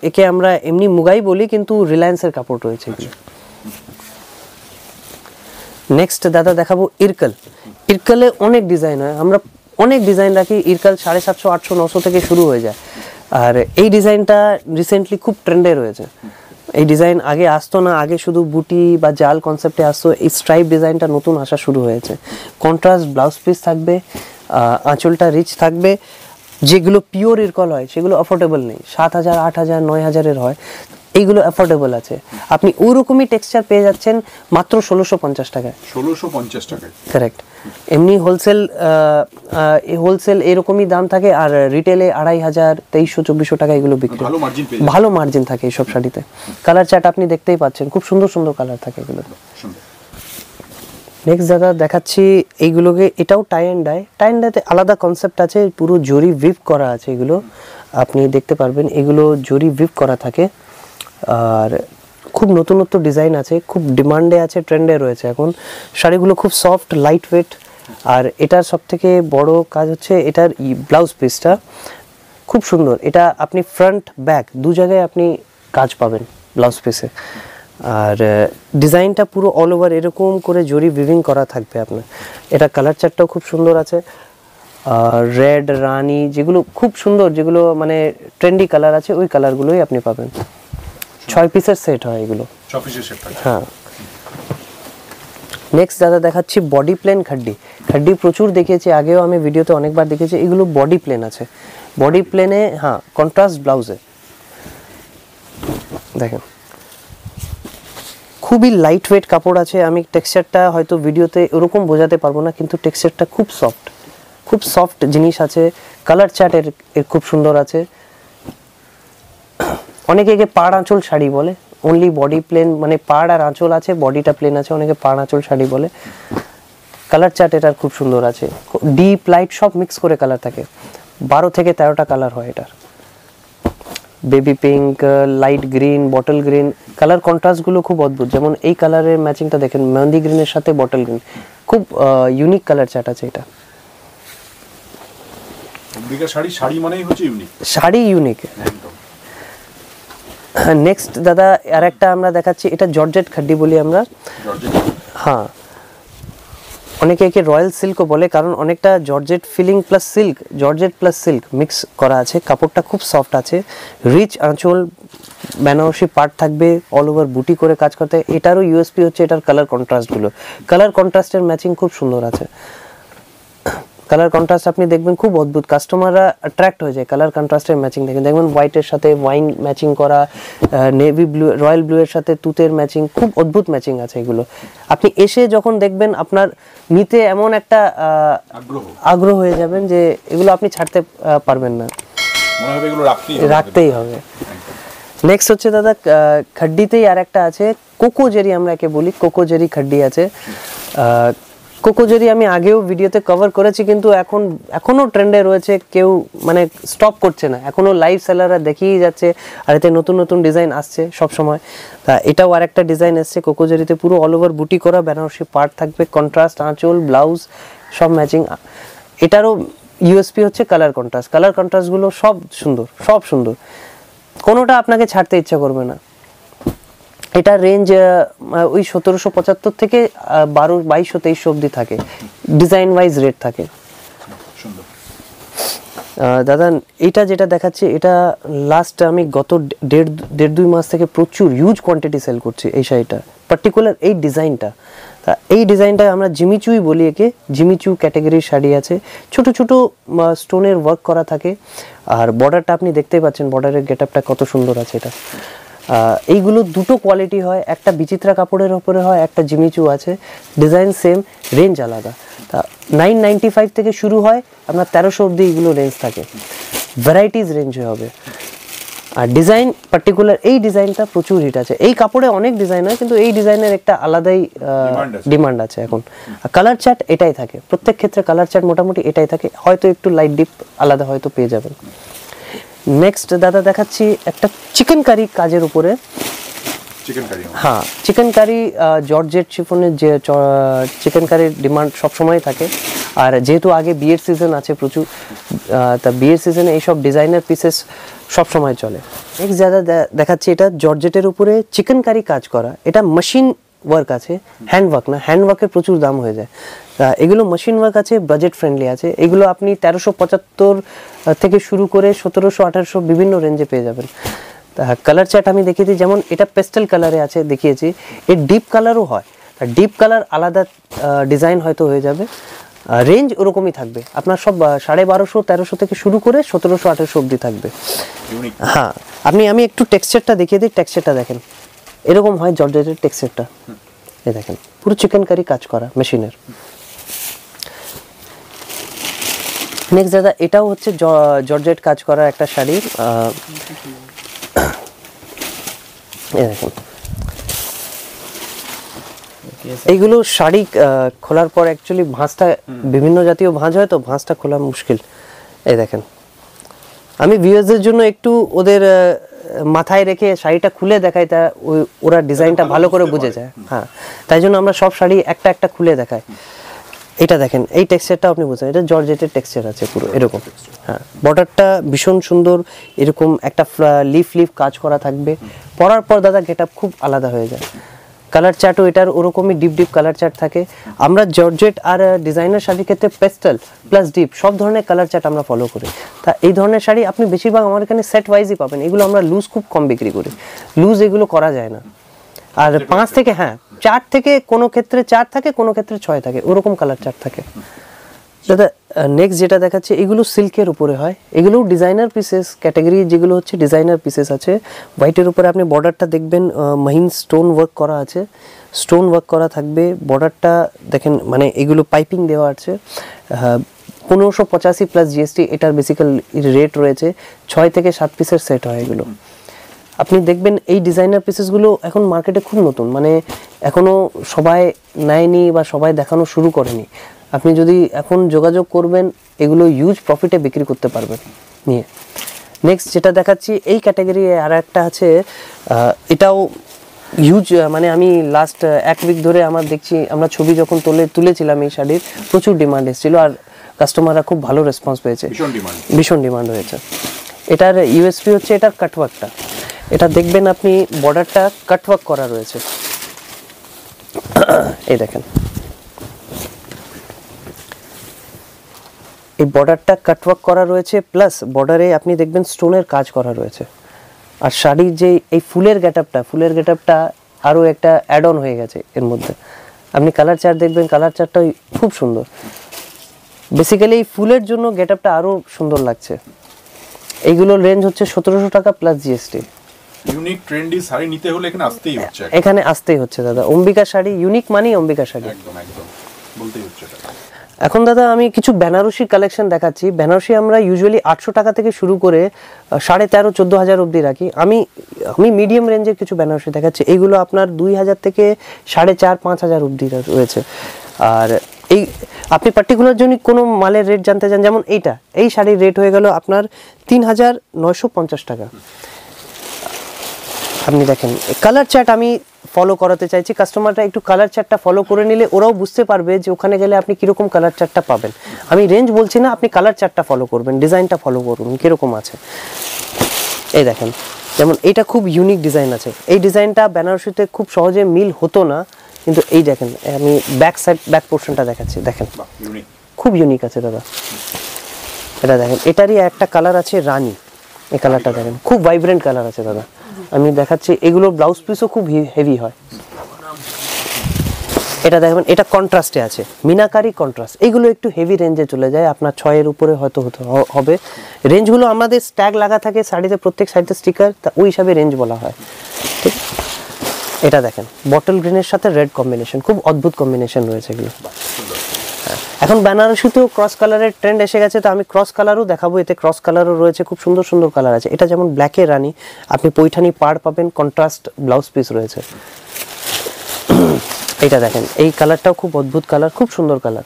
A: একে আমরা এমনি মুগাই বলি, কিন্তু রিলায়েন্সের কাপড় রয়েছে। নেক্সট দাদা দেখাবো ইরকাল। ইরকালে অনেক ডিজাইন হয়, আমরা অনেক ডিজাইন রাখি। ইরকাল 750, 800, 900 থেকে শুরু হয়ে যায়। আর এই ডিজাইনটা রিসেন্টলি খুব ট্রেন্ডে রয়েছে। এই ডিজাইন আগে আসতো না, আগে শুধু বুটি বা জাল কনসেপ্টে আসতো। এই স্ট্রাইপ ডিজাইনটা নতুন আসা শুরু হয়েছে। কন্ট্রাস্ট ব্লাউজ পিস থাকবে, আঁচলটা রিচ থাকবে। যেগুলো পিওর ইরকল হয় সেগুলো অ্যাফোর্ডেবল নেই, 7,000, 8,000, 9,000-এর হয়। এইগুলো অ্যাফোর্ডেবল আছে, আপনি ওরকমই টেক্সচার পেয়ে যাচ্ছেন মাত্র 1650 টাকায়।
B: 1650 টাকায়,
A: কারেক্ট। এমনি হোলসেল এরকমই দাম থাকে, আর রিটেলে 2500, 2300, 2400 টাকা এগুলো বিক্রি। ভালো মার্জিন থাকে এইসব শাড়িতে। কালার চার্ট আপনি দেখতেই পাচ্ছেন, খুব সুন্দর সুন্দর কালার থাকে এগুলো। নেক্সট দাদা দেখাচ্ছি এইগুলোকে, এটাও tie and dye. Tie and ডাইতে আলাদা কনসেপ্ট আছে, পুরো জরি উইভ করা আছে। এগুলো আপনি দেখতে পারবেন, এগুলো জরি উইভ করা থাকে। আর খুব নতুন ডিজাইন আছে, খুব ডিমান্ডে আছে, ট্রেন্ডে রয়েছে এখন। শাড়িগুলো খুব সফট, লাইট ওয়েট। আর এটার সবথেকে বড় কাজ হচ্ছে এটার ব্লাউজ পিসটা খুব সুন্দর। এটা আপনি ফ্রন্ট ব্যাক দু জায়গায় আপনি কাজ পাবেন ব্লাউজ পিসে। আর ডিজাইনটা পুরো অল ওভার এরকম করে জরি উইভিং করা থাকবে আপনার। এটা কালার চার্টটাও খুব সুন্দর আছে। রেড, রানি, যেগুলো খুব সুন্দর, যেগুলো মানে ট্রেন্ডি কালার আছে, ওই কালারগুলোই আপনি পাবেন। 6 পিসের সেট হয় এগুলো,
B: 6 পিসের সেট।
A: হ্যাঁ। নেক্সট দাদা দেখাচ্ছি বডি প্লেন খাড্ডি। খাড্ডি প্রচুর দেখিয়েছি আগেও, আমি ভিডিওতে অনেকবার দেখেছি। এগুলো বডি প্লেন আছে, বডি প্লেনে, হ্যাঁ, কন্ট্রাস্ট ব্লাউজে। দেখেন খুবই লাইট ওয়েট কাপড় আছে। আমি টেক্সচারটা হয়তো ভিডিওতে ওরকম বোঝাতে পারবো না, কিন্তু টেক্সচারটা খুব সফট জিনিস আছে। কালার চার্ট এর খুব সুন্দর আছে। অনেকে একে পাড় আঁচল শাড়ি বলে, অনলি বডি প্লেন, মানে পাড় আর আঁচল আছে, বডিটা প্লেন আছে, অনেকে পাড় আঁচল শাড়ি বলে। কালার চার্ট এটার খুব সুন্দর আছে, ডিপ লাইট সব মিক্স করে কালার থাকে। 12 থেকে 13টা কালার হয় এটার। Baby pink, light green, bottle green, colour contrast গুলো খুব অদ্ভুত। যেমন এই কালারের ম্যাচিংটা দেখেন, মেহেন্দি গ্রিনের সাথে বটল গ্রিন, খুব ইউনিক কালার চার্ট আছে এটা।
B: শাড়ি মানেই হচ্ছে ইউনিক,
A: শাড়ি ইউনিক। নেক্সট দাদা আরেকটা আমরা দেখাচ্ছি, এটা জর্জেট খাড্ডি বলি আমরা। হ্যাঁ, অনেকে একে রয়্যাল সিল্কও বলে, কারণ অনেকটা georgette feeling plus silk, georgette plus silk mix করা আছে। কাপড়টা খুব সফট আছে, রিচ আঁচল, বেনারসি পার্ট থাকবে, অল ওভার বুটি করে কাজ করতে। এটারও ইউএসপি হচ্ছে এটার কালার কন্ট্রাস্টগুলো। কালার কন্ট্রাস্টের ম্যাচিং খুব সুন্দর আছে। কালার কন্ট্রাস্ট আপনি দেখবেন খুব অদ্ভুত, কাস্টমাররা অ্যাট্রাক্ট হয়ে যায় কালার কন্ট্রাস্টের ম্যাচিং দেখেন। দেখবেন হোয়াইটের সাথে ওয়াইন ম্যাচিং করা, নেভি ব্লু, রয়্যাল ব্লু এর সাথে তুতের ম্যাচিং, খুব অদ্ভুত ম্যাচিং আছে এগুলো। আপনি এসে যখন দেখবেন আপনার নিতে এমন একটা আগ্রহ হয়ে যাবেন যে এগুলো আপনি ছাড়তে পারবেন না, রাখতেই হবে। নেক্সট হচ্ছে দাদা খাড্ডিতেই আর একটা আছে কোকো জেরি, আমরা একে বলি কোকো জেরি খাড্ডি আছে। কোকো জেরি আমি আগেও ভিডিওতে কভার করেছি, কিন্তু এখনো ট্রেন্ডে রয়েছে, কেউ মানে স্টপ করছে না, এখনো লাইভ সেলাররা দেখিয়ে যাচ্ছে। আর এতে নতুন নতুন ডিজাইন আসছে সব সময়। তা এটাও আর একটা ডিজাইন এসছে কোকো জেরিতে, পুরো অল ওভার বুটি করা, বেনারসি পার্ট থাকবে, কন্ট্রাস্ট আঁচল, ব্লাউজ সব ম্যাচিং। এটারও ইউএসপি হচ্ছে কালার কন্ট্রাস্ট। কালার কন্ট্রাস্টগুলো সব সুন্দর, কোনোটা আপনাকে ছাড়তে ইচ্ছা করবে না। এটা রেঞ্জ ওই 1775 থেকে 2200, 2300 অব্দি থাকে, ডিজাইন ওয়াইজ রেট থাকে। দাদা এইটা যেটা দেখাচ্ছি, এটা লাস্ট আমি গত দেড় দুই মাস থেকে প্রচুর হিউজ কোয়ান্টিটি সেল করছি এই শাড়িটা, পার্টিকুলার এই ডিজাইনটা। তা এই ডিজাইনটা আমরা জিমিচুই বলি একে, জিমিচু ক্যাটাগরির শাড়ি আছে। ছোট ছোট স্টোনের ওয়ার্ক করা থাকে। আর বর্ডারটা আপনি দেখতেই পাচ্ছেন, বর্ডারের গেটআপটা কত সুন্দর আছে এটা। এইগুলো দুটো কোয়ালিটি হয়, একটা বিচিত্রা কাপড়ের ওপরে হয়, একটা জিমিচু আছে। ডিজাইন সেম, রেঞ্জ আলাদা। তা 995 থেকে শুরু হয়, আপনার 1300 অব্দি এগুলো রেঞ্জ থাকে। ভ্যারাইটিস রেঞ্জ হবে। আর ডিজাইন পার্টিকুলার এই ডিজাইনটা প্রচুর হিট আছে। এই কাপড়ে অনেক ডিজাইন হয়, কিন্তু এই ডিজাইনের একটা আলাদাই ডিমান্ড আছে এখন। কালার চার্ট এটাই থাকে, প্রত্যেক ক্ষেত্রে কালার চার্ট মোটামুটি এটাই থাকে, হয়তো একটু লাইট ডিপ আলাদা হয়তো পেয়ে যাবেন। নেক্সট দাদা দেখাচ্ছি একটা চিকেন কারি কাজের উপরে। হ্যাঁ, চিকেন কারি জর্জেট শিফনের যে চিকেন কারির ডিমান্ড সবসময় থাকে। আর যেহেতু আগে বিয়ের সিজন আছে প্রচুর, তা বিয়ের সিজনে এইসব ডিজাইনার পিসেস সবসময় চলে। নেক্সট দাদা দেখাচ্ছি এটা জর্জেটের উপরে চিকেন কারি কাজ করা। এটা মেশিন ওয়ার্ক আছে, হ্যান্ড ওয়ার্ক না, হ্যান্ড ওয়ার্কের প্রচুর দাম হয়ে যায়। তা এগুলো মেশিন ওয়ার্ক আছে, বাজেট ফ্রেন্ডলি আছে। এগুলো আপনি 1375 থেকে শুরু করে 1700-1800 বিভিন্ন রেঞ্জে পেয়ে যাবেন। তা কালার চার্ট আমি দেখিয়েছি, যেমন এটা পেস্টেল কালারে আছে দেখিয়েছি, এর ডিপ কালারও হয়। ডিপ কালার আলাদা ডিজাইন হয়তো হয়ে যাবে, রেঞ্জ ওরকমই থাকবে আপনার সব 1250-1300 থেকে শুরু করে 1700-1800 অবধি থাকবে। হ্যাঁ, আমি একটু টেক্সচারটা দেখিয়ে দিই। টেক্সচারটা দেখেন, এরকম হয় জর্জেটের টেক্সচারটা। এই দেখেন পুরো চিকেন কারি কাজ করা মেশিনের। নেক্সট দাদা এটাও হচ্ছে জর্জেট কাজ করা একটা শাড়ি। দেখুন এইগুলো শাড়ি খোলার পর অ্যাকচুয়ালি ভাঁজটা, বিভিন্ন জাতীয় ভাঁজ হয় তো ভাঁজটা খোলা মুশকিল। এই দেখেন, আমি ভিউয়ার্সদের জন্য একটু ওদের মাথায় রেখে শাড়িটা খুলে দেখাই, তা ওরা ডিজাইনটা ভালো করে বুঝে যায়। হ্যাঁ, তাই জন্য আমরা সব শাড়ি একটা একটা খুলে দেখাই। এটা দেখেন, এই টেক্সচারটা আপনি বুঝছেন, এটা জর্জেটের টেক্সচার আছে পুরো এরকম। হ্যাঁ, বর্ডারটা ভীষণ সুন্দর, এরকম একটা লিফ কাজ করা থাকবে। পরার পর দাদা গেটআপ খুব আলাদা হয়ে যায়। কালার চার্টও এটার ওরকমই ডিপ কালার চার্ট থাকে। আমরা জর্জেট আর ডিজাইনার শাড়ির ক্ষেত্রে পেস্টেল প্লাস ডিপ সব ধরনের কালার চার্ট আমরা ফলো করি। তা এই ধরনের শাড়ি আপনি বেশিরভাগ আমার এখানে সেট ওয়াইজই পাবেন। এগুলো আমরা লুজ খুব কম বিক্রি করি, লুজ এগুলো করা যায় না। আর 5 থেকে 4 থেকে কোনো ক্ষেত্রে 4 থাকে, কোনো ক্ষেত্রে 6 থাকে, ওরকম কালার চার্ট থাকে দাদা। নেক্সট যেটা দেখাচ্ছে এগুলো সিল্কের উপরে হয়, এগুলো ডিজাইনার পিসেস ক্যাটাগরি, যেগুলো হচ্ছে ডিজাইনার পিসেস আছে। হোয়াইটের উপরে আপনি বর্ডারটা দেখবেন মহিন স্টোন ওয়ার্ক করা আছে, স্টোন ওয়ার্ক করা থাকবে। বর্ডারটা দেখেন, মানে এগুলো পাইপিং দেওয়া আছে। 1585 প্লাস জিএসটি এটার বেসিক্যাল রেট রয়েছে। 6 থেকে 7 পিসের সেট হয় এগুলো। আপনি দেখবেন এই ডিজাইনার পিসেসগুলো এখন মার্কেটে খুব নতুন, মানে এখনও সবাই নেয়নি বা সবাই দেখানো শুরু করেনি। আপনি যদি এখন যোগাযোগ করবেন, এগুলো ইউজ প্রফিটে বিক্রি করতে পারবেন নিয়ে। নেক্সট যেটা দেখাচ্ছি এই ক্যাটাগরি আর একটা আছে, এটাও ইউজ, মানে আমি লাস্ট 1 উইক ধরে আমার দেখছি, আমরা ছবি যখন তুলেছিলাম এই শাড়ির প্রচুর ডিমান্ড এসেছিল, আর কাস্টমাররা খুব ভালো রেসপন্স পেয়েছে, ভীষণ ডিমান্ড হয়েছে। এটার ইউএসপি হচ্ছে এটার কাটওয়ার্কটা। এটা দেখবেন আপনি বর্ডারটা কাটওয়ার্ক করা রয়েছে, এই দেখেন এই বর্ডারটা কাটওয়ার্ক করা রয়েছে, প্লাস বর্ডারে আপনি দেখবেন স্টোনের কাজ করা রয়েছে। আর শাড়ির যে এই ফুলের গেটআপটা আরও একটা অ্যাড অন হয়ে গেছে এর মধ্যে। আপনি কালার চার্ট দেখবেন, কালার চার্টটা খুব সুন্দর। বেসিক্যালি এই ফুলের জন্য গেটআপটা আরও সুন্দর লাগছে। এইগুলোর রেঞ্জ হচ্ছে 1700 টাকা plus GST.
B: Unique trendy sari নিতে হলে
A: এখানে আসতেই হচ্ছে দাদা। অম্বিকা শাড়ি ইউনিক মানেই অম্বিকা শাড়ি,
B: একদম বলতেই হচ্ছে।
A: এখন দাদা আমি কিছু বেনারসি কালেকশন দেখাচ্ছি। বেনারসি আমরা ইউজুয়ালি 800 টাকা থেকে শুরু করে 13,500-14,000 অবধি রাখি। আমি মিডিয়াম রেঞ্জের কিছু বেনারসি দেখাচ্ছি। এইগুলো আপনার 2,000 থেকে 4,500-5,000 অবধি রয়েছে। আর এই আপনি পার্টিকুলার জন্য কোনো মালের রেট জানতে চান, যেমন এই শাড়ির রেট হয়ে গেল আপনার 3,950 টাকা। আপনি দেখেন কালার চার্ট আমি ফলো করাতে চাইছি, কাস্টমাররা একটু কালার চার্টটা ফলো করে নিলে ওরাও বুঝতে পারবে যে ওখানে গেলে আপনি কীরকম কালার চার্টটা পাবেন। আমি রেঞ্জ বলছি না, আপনি কালার চার্টটা ফলো করবেন, ডিজাইনটা ফলো করুন কীরকম আছে। এই দেখেন, যেমন এটা খুব ইউনিক ডিজাইন আছে। এই ডিজাইনটা বেনারসিতে খুব সহজে মিল হতো না, কিন্তু এই দেখেন আমি ব্যাক পোর্শনটা দেখাচ্ছি, দেখেন খুব ইউনিক আছে দাদা। এটা দেখেন, এটারই একটা কালার আছে রানী, এই কালারটা দেখেন খুব ভাইব্রেন্ট কালার আছে দাদা। আমি দেখাচ্ছি, এগুলোর ব্লাউজ পিসও খুব হেভি হয়। এটা দেখবেন, এটা কন্ট্রাস্টে আছে, মিনাকারি কন্ট্রাস্ট। এইগুলো একটু হেভি রেঞ্জে চলে যায়, আপনার 6 এর উপরে হয়তো হবে। রেঞ্জগুলো আমাদের স্ট্যাগ লাগা থাকে শাড়িতে, প্রত্যেক শাড়িতে স্টিকার, তা ওই হিসাবে রেঞ্জ বলা হয়। ঠিক, এটা দেখেন বটল গ্রিনের সাথে রেড কম্বিনেশন, খুব অদ্ভুত কম্বিনেশন রয়েছে এগুলো। হ্যাঁ, এখন বেনারসিতেও ক্রস কালারের ট্রেন্ড এসে গেছে, তো আমি ক্রস কালারও দেখাবো। এতে ক্রস কালারও রয়েছে, খুব সুন্দর সুন্দর কালার আছে। এটা যেমন ব্ল্যাকের রানী, আপনি পৈঠানি পাড় পাবেন, কন্ট্রাস্ট ব্লাউজ পিস রয়েছে। এইটা দেখেন, এই কালারটাও খুব অদ্ভুত কালার, খুব সুন্দর কালার,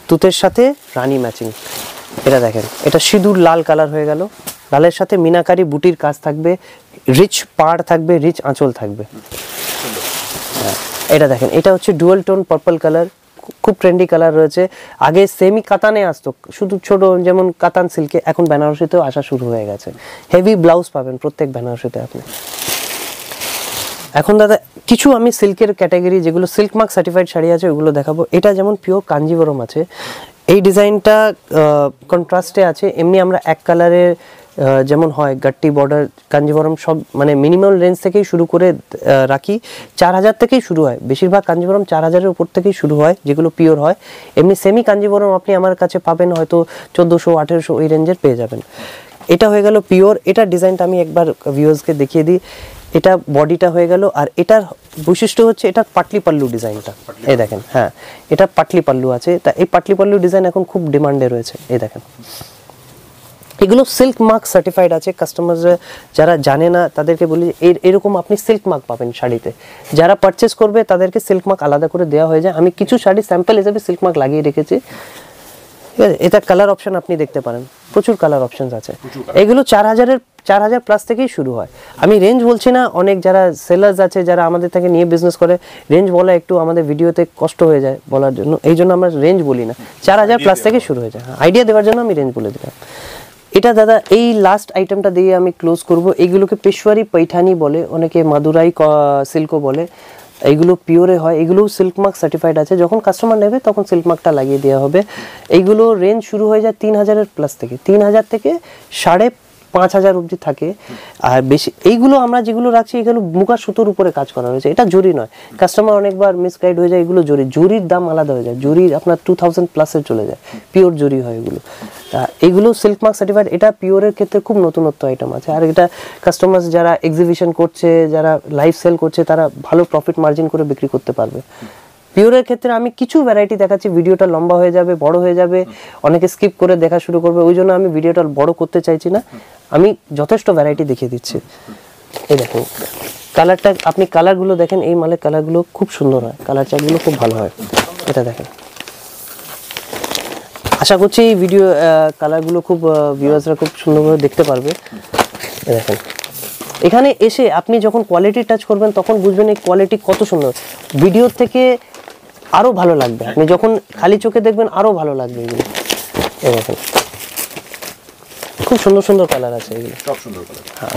A: তুতের সাথে রানী ম্যাচিং। এটা দেখেন, এটা সিঁদুর লাল কালার হয়ে গেল, লালের সাথে মিনাকারি বুটির কাজ থাকবে, রিচ পাড় থাকবে, রিচ আঁচল থাকবে। এটা দেখেন, এটা হচ্ছে ডুয়াল টোন পার্পল কালার, খুব ট্রেন্ডি কালার রয়েছে। আগে সেমি কাতানে আসতো, শুধু ছোট যেমন কাতান সিল্কে, এখন বেনারসিতেও আসা শুরু হয়ে গেছে। হেভি ব্লাউজ পাবেন প্রত্যেক বেনারসিতে আপনি। এখন দাদা কিছু আমি সিল্কের ক্যাটাগরি, যেগুলো সিল্ক মার্ক সার্টিফাইড শাড়ি আছে ওগুলো দেখাবো। এটা যেমন পিওর কাঞ্জিভরম আছে, এই ডিজাইনটা কন্ট্রাস্টে আছে। এমনি আমরা এক কালারের যেমন হয় গাট্টি বর্ডার কাঞ্জিভরম সব মানে মিনিমাম রেঞ্জ থেকেই শুরু করে রাখি, 4000 থেকেই শুরু হয়। বেশিরভাগ কাঞ্জিভরম 4000-এর উপর থেকেই শুরু হয়, যেগুলো পিওর হয়। এমনি সেমি কাঞ্জিভরম আপনি আমার কাছে পাবেন হয়তো 1400-1800 ওই রেঞ্জের পেয়ে যাবেন। এটা হয়ে গেল পিওর। এটা ডিজাইনটা আমি একবার ভিউয়ার্সকে দেখিয়ে দিই। এটা বডিটা হয়ে গেল, আর এটার বৈশিষ্ট্য হচ্ছে এটা পাটলি পাল্লু ডিজাইনটা। এই দেখেন, হ্যাঁ এটা পাটলি পাল্লু আছে। তা এই পাটলি পাল্লু ডিজাইন এখন খুব ডিমান্ডে রয়েছে। এই দেখেন, এগুলো সিল্ক মার্ক সার্টিফাইড আছে। কাস্টমার যারা জানে না তাদেরকে বলি এরকম আপনি সিল্ক মার্ক পাবেন শাড়িতে। যারা পারচেস করবে তাদেরকে সিল্ক মার্ক আলাদা করে দেওয়া হয়ে যায়। আমি কিছু শাড়ি স্যাম্পল হিসেবে সিল্ক মার্ক লাগিয়ে রেখেছি, ঠিক আছে। এটা কালার অপশন আপনি দেখতে পারেন, প্রচুর কালার অপশনস আছে। এগুলো 4000 প্লাস থেকেই শুরু হয়। আমি রেঞ্জ বলছি না, অনেক যারা সেলার্স আছে যারা আমাদের থেকে নিয়ে বিজনেস করে, রেঞ্জ বলা একটু আমাদের ভিডিওতে কষ্ট হয়ে যায় বলার জন্য, এই জন্য আমরা রেঞ্জ বলি না। 4000 প্লাস থেকে শুরু হয়ে যায়। আইডিয়া দেওয়ার জন্য আমি রেঞ্জ বলে দিলাম। এটা দাদা এই লাস্ট আইটেমটা দিয়ে আমি ক্লোজ করব। এইগুলোকে পেশওয়ারি পৈঠানি বলে, অনেকে মাদুরাই সিল্কও বলে। এইগুলো পিওরে হয়, এগুলো সিল্ক মার্ক সার্টিফাইড আছে। যখন কাস্টমার নেবে তখন সিল্ক মার্কটা লাগিয়ে দেওয়া হবে। এইগুলো রেঞ্জ শুরু হয়ে যায় 3000-এর প্লাস থেকে, 3000 থেকে 5500 অবধি থাকে। আর বেশি এইগুলো আমরা যেগুলো রাখছি এগুলো মুগা সুতোর উপরে কাজ করা হয়েছে, এটা জরি নয়। কাস্টমার অনেকবার মিসগাইড হয়ে যায়, এগুলো জরি, জরির দাম আলাদা হয়ে যায়। জরি আপনার 2000 প্লাসে চলে যায়, পিওর জরি হয় এগুলো। তা এগুলো সিল্ক মার্ক সার্টিফাইড। এটা পিওরের ক্ষেত্রে খুব নতুনত্ব আইটেম আছে। আর এটা কাস্টমার যারা এক্সিবিশন করছে, যারা লাইভ সেল করছে, তারা ভালো প্রফিট মার্জিন করে বিক্রি করতে পারবে। পিওরের ক্ষেত্রে আমি কিছু ভ্যারাইটি দেখাচ্ছি, ভিডিওটা লম্বা হয়ে যাবে, বড় হয়ে যাবে, অনেকে স্কিপ করে দেখা শুরু করবে, ওই জন্য আমি ভিডিওটা বড় করতে চাইছি না। আমি যথেষ্ট ভ্যারাইটি দেখিয়ে দিচ্ছি। এই দেখুন কালারটা, আপনি কালারগুলো দেখেন, এই মালের কালারগুলো খুব সুন্দর হয়, কালার চার্টগুলো খুব ভালো হয়। এটা দেখেন, আশা করছি এই ভিডিও কালারগুলো খুব ভিউয়ার্সরা খুব সুন্দরভাবে দেখতে পারবে। দেখেন, এখানে এসে আপনি যখন কোয়ালিটি টাচ করবেন তখন বুঝবেন এই কোয়ালিটি কত সুন্দর। ভিডিওর থেকে আরো ভালো লাগবে, আপনি যখন খালি চোখে দেখবেন আরো ভালো লাগবে এগুলো। এই দেখেন, খুব সুন্দর সুন্দর কালার আছে এগুলো,
B: সব সুন্দর কালার।
A: হ্যাঁ,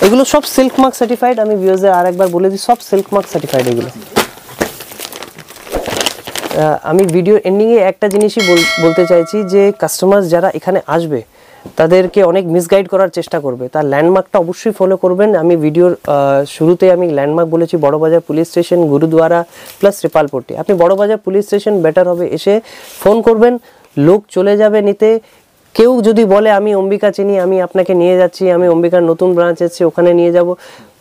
A: এগুলো সব সিল্ক মার্ক সার্টিফাইড। আমি ভিউয়ার্সদের আরেকবার বলে দিই, সব সিল্ক মার্ক সার্টিফাইড এগুলো। আমি ভিডিও এন্ডিংয়ে একটা জিনিসই বলতে চাইছি যে কাস্টমার যারা এখানে আসবে তাদেরকে অনেক মিসগাইড করার চেষ্টা করবে, তার ল্যান্ডমার্কটা অবশ্যই ফলো করবেন। আমি ভিডিওর শুরুতে আমি ল্যান্ডমার্ক বলেছি Burrabazar police station, gurdwara plus Repalpatti. আপনি বড়বাজার পুলিশ স্টেশন বেটার হবে, এসে ফোন করবেন, লোক চলে যাবে নিতে। কেউ যদি বলে আমি অম্বিকা চিনি, আমি আপনাকে নিয়ে যাচ্ছি, আমি অম্বিকার নতুন ব্রাঞ্চ আছে ওখানে নিয়ে যাব,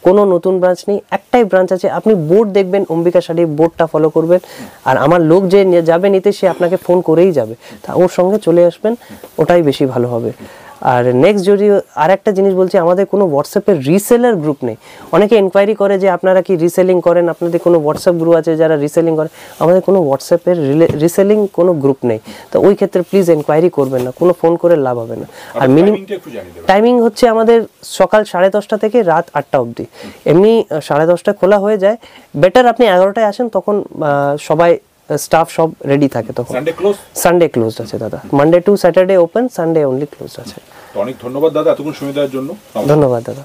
A: কোনো নতুন ব্রাঞ্চ নেই, একটাই ব্রাঞ্চ আছে। আপনি বোর্ড দেখবেন অম্বিকা শাড়ি, বোর্ডটা ফলো করবেন, আর আমার লোক যে যাবে নিতে সে আপনাকে ফোন করেই যাবে, তা ওর সঙ্গে চলে আসবেন, ওটাই বেশি ভালো হবে। আর নেক্সট যদি আর একটা জিনিস বলছি, আমাদের কোনো হোয়াটসঅ্যাপের রিসেলার গ্রুপ নেই। অনেকে এনকোয়ারি করে যে আপনারা কি রিসেলিং করেন, আপনাদের কোনো হোয়াটসঅ্যাপ গ্রুপ আছে যারা রিসেলিং করে, আমাদের কোনো হোয়াটসঅ্যাপের রিসেলিং কোনো গ্রুপ নেই। তো ওই ক্ষেত্রে প্লিজ এনকোয়ারি করবেন না, কোনো ফোন করে লাভ হবে না। আর মিনিমাম টাইমিং হচ্ছে আমাদের সকাল 10:30 থেকে রাত 8টা অবধি। এমনি 10:30 খোলা হয়ে যায়, বেটার আপনি 11টায় আসেন, তখন সবাই স্টাফ সব রেডি থাকে। তখন সানডে ক্লোজ আছে দাদা, Monday to Saturday open, Sunday only close আছে।
B: অনেক ধন্যবাদ দাদা এতক্ষণ সময় দেওয়ার জন্য।
A: ধন্যবাদ দাদা।